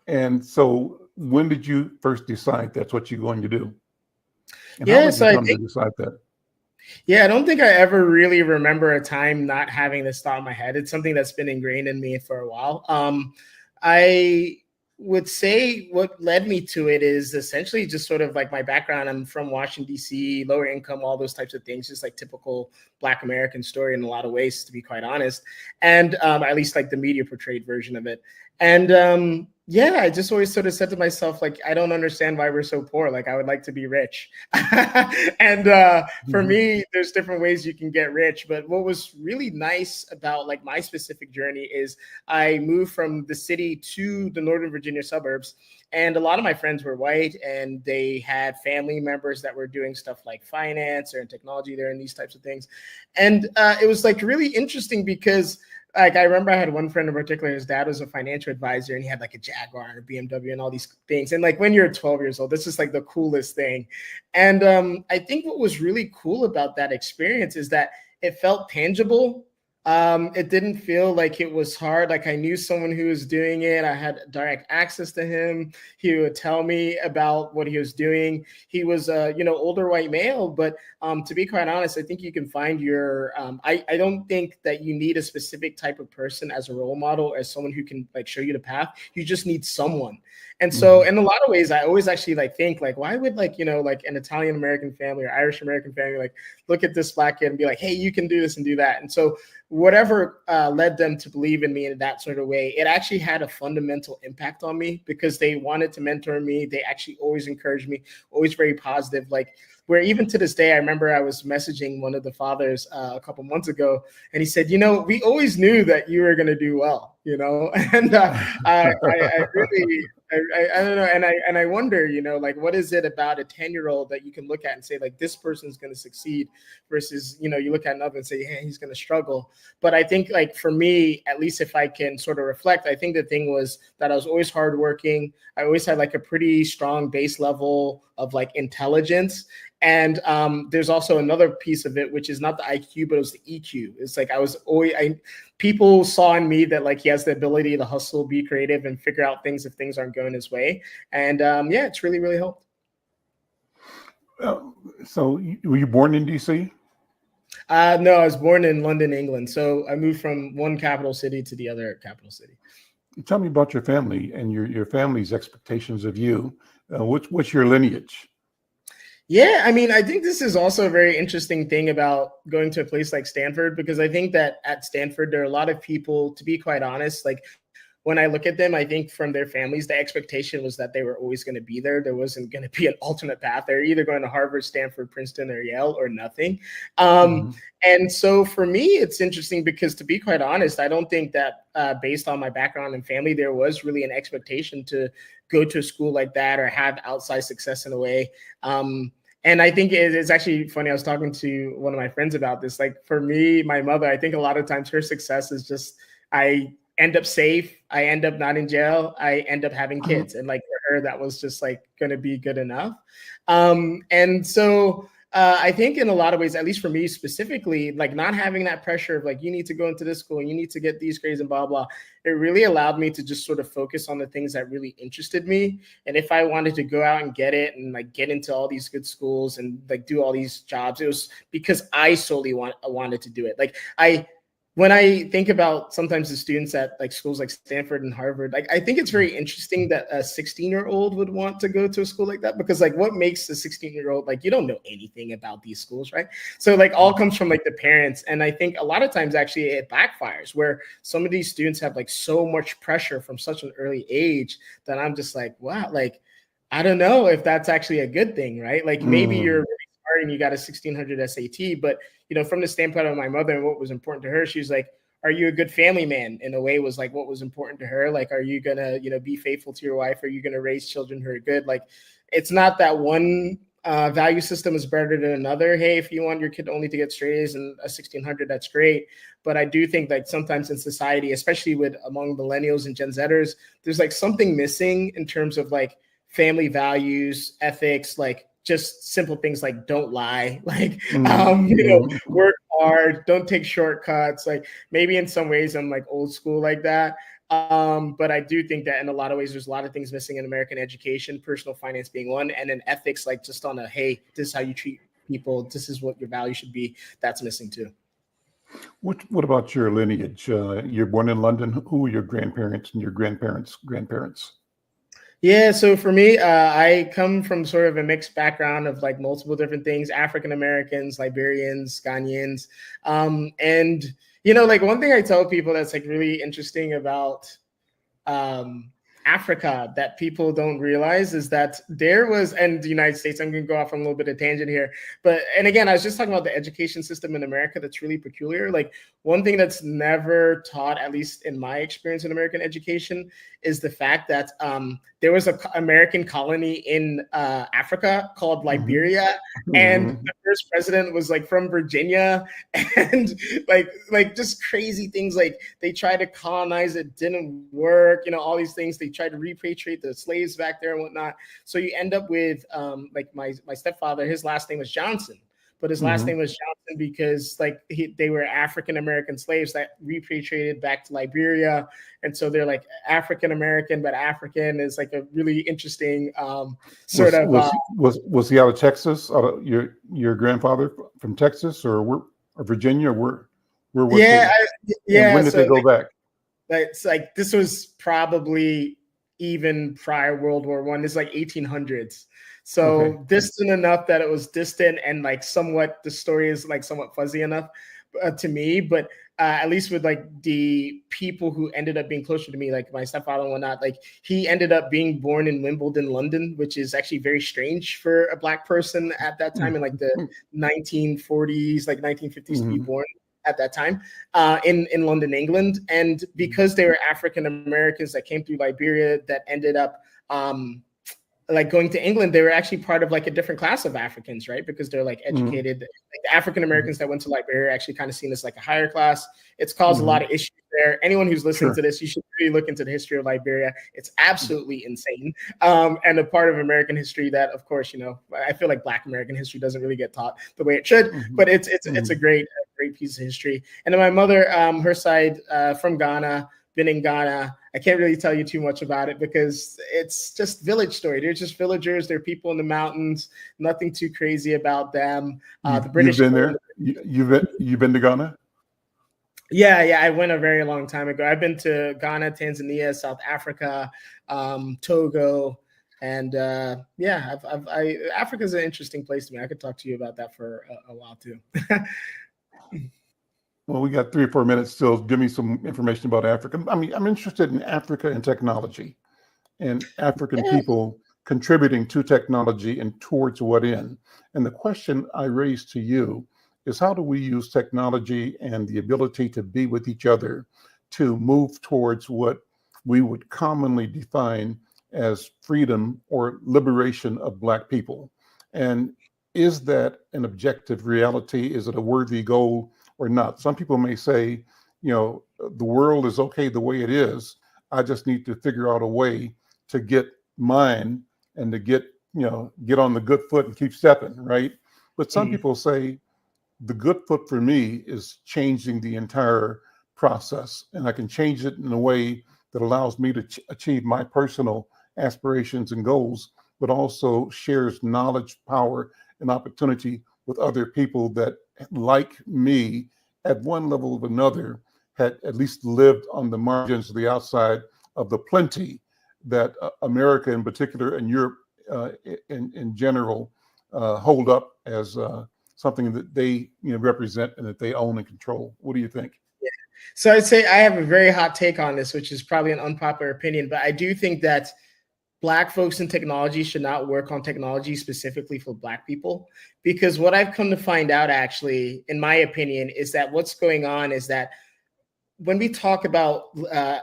And so when did you first decide that's what you're going to do? And how did you come to decide that? Yeah, I don't think I ever really remember a time not having this thought in my head. It's something that's been ingrained in me for a while. I would say what led me to it is essentially just sort of like my background. I'm from Washington, D.C., lower income, all those types of things, just like typical Black American story in a lot of ways, to be quite honest. And at least like the media portrayed version of it. And yeah, I just always sort of said to myself, like, I don't understand why we're so poor. Like, I would like to be rich. And for me, there's different ways you can get rich. But what was really nice about like my specific journey is I moved from the city to the Northern Virginia suburbs. And a lot of my friends were white, and they had family members that were doing stuff like finance or in technology there and these types of things. And it was like really interesting because like I remember I had one friend in particular, his dad was a financial advisor, and he had like a Jaguar and a BMW and all these things. And like when you're 12 years old, this is like the coolest thing. And I think what was really cool about that experience is that it felt tangible. It didn't feel like it was hard. Like I knew someone who was doing it. I had direct access to him. He would tell me about what he was doing. He was a older white male, but to be quite honest, I think you can find your. I don't think that you need a specific type of person as a role model, as someone who can like show you the path. You just need someone. And so in a lot of ways, I always actually like think like, why would like an Italian American family or Irish American family like look at this Black kid and be like, hey, you can do this and do that. And so whatever led them to believe in me in that sort of way, it actually had a fundamental impact on me because they wanted to mentor me. They actually always encouraged me, always very positive. Like where even to this day, I remember I was messaging one of the fathers a couple months ago, and he said, we always knew that you were going to do well, and I really, I don't know. And I wonder, like, what is it about a 10-year-old that you can look at and say, like, this person's going to succeed versus, you look at another and say, hey, he's going to struggle. But I think, like, for me, at least if I can sort of reflect, I think the thing was that I was always hardworking. I always had like a pretty strong base level of like intelligence. And there's also another piece of it, which is not the IQ, but it was the EQ. It's like people saw in me that like he has the ability to hustle, be creative, and figure out things if things aren't going his way. And yeah, it's really, really helped. So were you born in DC? No, I was born in London, England. So I moved from one capital city to the other capital city. Tell me about your family and your family's expectations of you. What's your lineage? Yeah, I mean, I think this is also a very interesting thing about going to a place like Stanford, because I think that at Stanford, there are a lot of people, to be quite honest, like when I look at them, I think from their families, the expectation was that they were always going to be there. There wasn't going to be an alternate path. They're either going to Harvard, Stanford, Princeton, or Yale, or nothing. And so for me, it's interesting because, to be quite honest, I don't think that based on my background and family, there was really an expectation to go to a school like that or have outside success in a way. And I think it's actually funny. I was talking to one of my friends about this. Like for me, my mother, I think a lot of times her success is just, I end up safe. I end up not in jail. I end up having kids. And like for her, that was just like going to be good enough. And so I think in a lot of ways, at least for me specifically, like not having that pressure of like, you need to go into this school and you need to get these grades and blah, blah, it really allowed me to just sort of focus on the things that really interested me. And if I wanted to go out and get it and like get into all these good schools and like do all these jobs, it was because I solely wanted to do it. Like when I think about sometimes the students at like schools like Stanford and Harvard, like I think it's very interesting that a 16-year-old would want to go to a school like that, because like what makes a 16-year-old, like you don't know anything about these schools, right? So like all comes from like the parents. And I think a lot of times actually it backfires where some of these students have like so much pressure from such an early age that I'm just like, wow, like I don't know if that's actually a good thing, right? Like maybe you're really smart and you got a 1600 SAT, but from the standpoint of my mother and what was important to her, she was like, are you a good family man? In a way was like what was important to her. Like, are you gonna, be faithful to your wife? Are you gonna raise children who are good? Like, it's not that one value system is better than another. Hey, if you want your kid only to get straight A's and a 1600, that's great. But I do think like sometimes in society, especially among millennials and Gen Zers, there's like something missing in terms of like family values, ethics, like just simple things like don't lie, like, work hard, don't take shortcuts. Like maybe in some ways I'm like old school like that. But I do think that in a lot of ways, there's a lot of things missing in American education, personal finance being one, and then ethics, like just on hey, this is how you treat people. This is what your value should be. That's missing too. What about your lineage? You're born in London. Who were your grandparents and your grandparents' grandparents? Yeah, so for me, I come from sort of a mixed background of like multiple different things: African Americans, Liberians, Ghanaians, and like one thing I tell people that's like really interesting about um, Africa that people don't realize is that there was, and the United States, I'm going to go off on a little bit of tangent here, and again, I was just talking about the education system in America that's really peculiar. Like one thing that's never taught, at least in my experience in American education, is the fact that there was an American colony in Africa called Liberia, and the first president was like from Virginia, and like just crazy things. Like they tried to colonize it, didn't work. All these things. They tried to repatriate the slaves back there and whatnot. So you end up with like my stepfather. His last name was Johnson. But his last name was Johnson because they were African American slaves that repatriated back to Liberia, and so they're like African American, but African is like a really interesting Was he out of Texas? Your grandfather from Texas or Virginia? Where was he? And when did they go back? It's like this was probably even prior World War I. This is like 1800s. So distant enough that it was distant and like somewhat the story is like somewhat fuzzy enough to me, but at least with like the people who ended up being closer to me, like my stepfather and whatnot, like he ended up being born in Wimbledon, London, which is actually very strange for a Black person at that time in like the 1940s, like 1950s to be born at that time in London, England. And because they were African Americans that came through Liberia that ended up like going to England, they were actually part of like a different class of Africans, right? Because they're like educated. Like the African Americans that went to Liberia are actually kind of seen as like a higher class. It's caused a lot of issues there. Anyone who's listening to this, you should really look into the history of Liberia. It's absolutely insane. And a part of American history that, of course, I feel like Black American history doesn't really get taught the way it should, but it's a great piece of history. And then my mother, her side from Ghana, been in Ghana. I can't really tell you too much about it because it's just village story. They're just villagers. They're people in the mountains. Nothing too crazy about them. The British. You've been there. You've been to Ghana. Yeah. I went a very long time ago. I've been to Ghana, Tanzania, South Africa, Togo, and Africa's an interesting place to me. I could talk to you about that for a while too. Well, we got 3 or 4 minutes still. Give me some information about Africa. I mean, I'm interested in Africa and technology and African people contributing to technology and towards what end. And the question I raise to you is how do we use technology and the ability to be with each other to move towards what we would commonly define as freedom or liberation of Black people? And is that an objective reality? Is it a worthy goal or not? Some people may say, the world is okay the way it is. I just need to figure out a way to get mine and to get on the good foot and keep stepping, right? But some people say the good foot for me is changing the entire process, and I can change it in a way that allows me to achieve my personal aspirations and goals, but also shares knowledge, power, and opportunity with other people that, like me, at one level or another, had at least lived on the margins of the outside of the plenty that America in particular and Europe in general hold up as something that they represent and that they own and control. What do you think? Yeah. So I'd say I have a very hot take on this, which is probably an unpopular opinion, but I do think that Black folks in technology should not work on technology specifically for Black people, because what I've come to find out, actually, in my opinion, is that what's going on is that when we talk about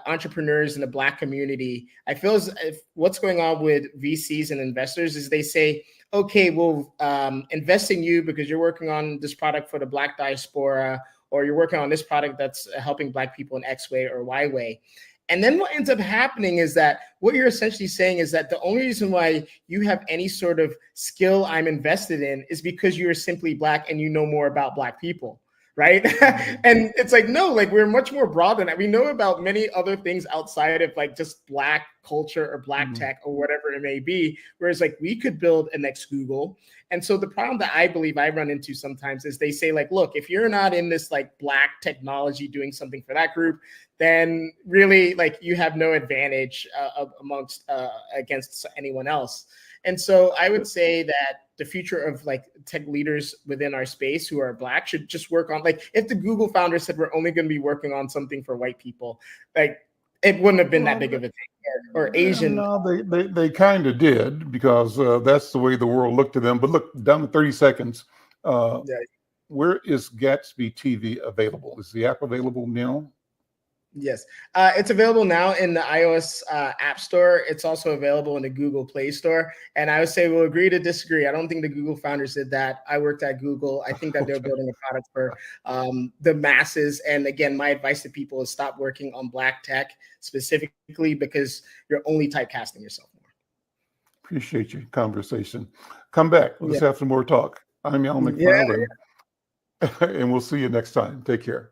entrepreneurs in the Black community, I feel as if what's going on with VCs and investors is they say, okay, we'll invest in you because you're working on this product for the Black diaspora, or you're working on this product that's helping Black people in X way or Y way. And then what ends up happening is that what you're essentially saying is that the only reason why you have any sort of skill I'm invested in is because you're simply Black and you know more about Black people, right? And it's like, no, like we're much more broad than that. We know about many other things outside of like just Black culture or Black tech or whatever it may be. Whereas like we could build a next Google. And so the problem that I believe I run into sometimes is they say like, look, if you're not in this like Black technology doing something for that group, then really like you have no advantage against anyone else. And so I would say that the future of like tech leaders within our space who are Black should just work on, like, if the Google founder said we're only going to be working on something for white people, like it wouldn't have been that big of a thing. Or Asian. No, they kind of did, because that's the way the world looked at them. But look, down to 30 seconds. Where is Gatsby TV available? Is the app available now? Yes, it's available now in the iOS App Store. It's also available in the Google Play Store. And I would say we'll agree to disagree. I don't think the Google founders did that. I worked at Google. I think that they're building a product for the masses. And again, my advice to people is stop working on Black tech specifically, because you're only typecasting yourself more. Appreciate your conversation. Come back. Let's have some more talk. I'm Al McFarlane, and we'll see you next time. Take care.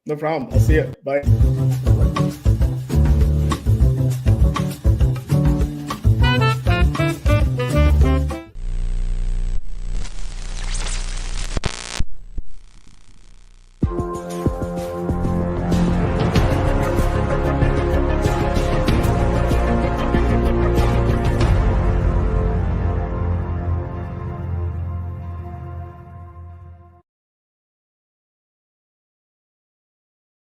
No problem. I'll see you. Bye.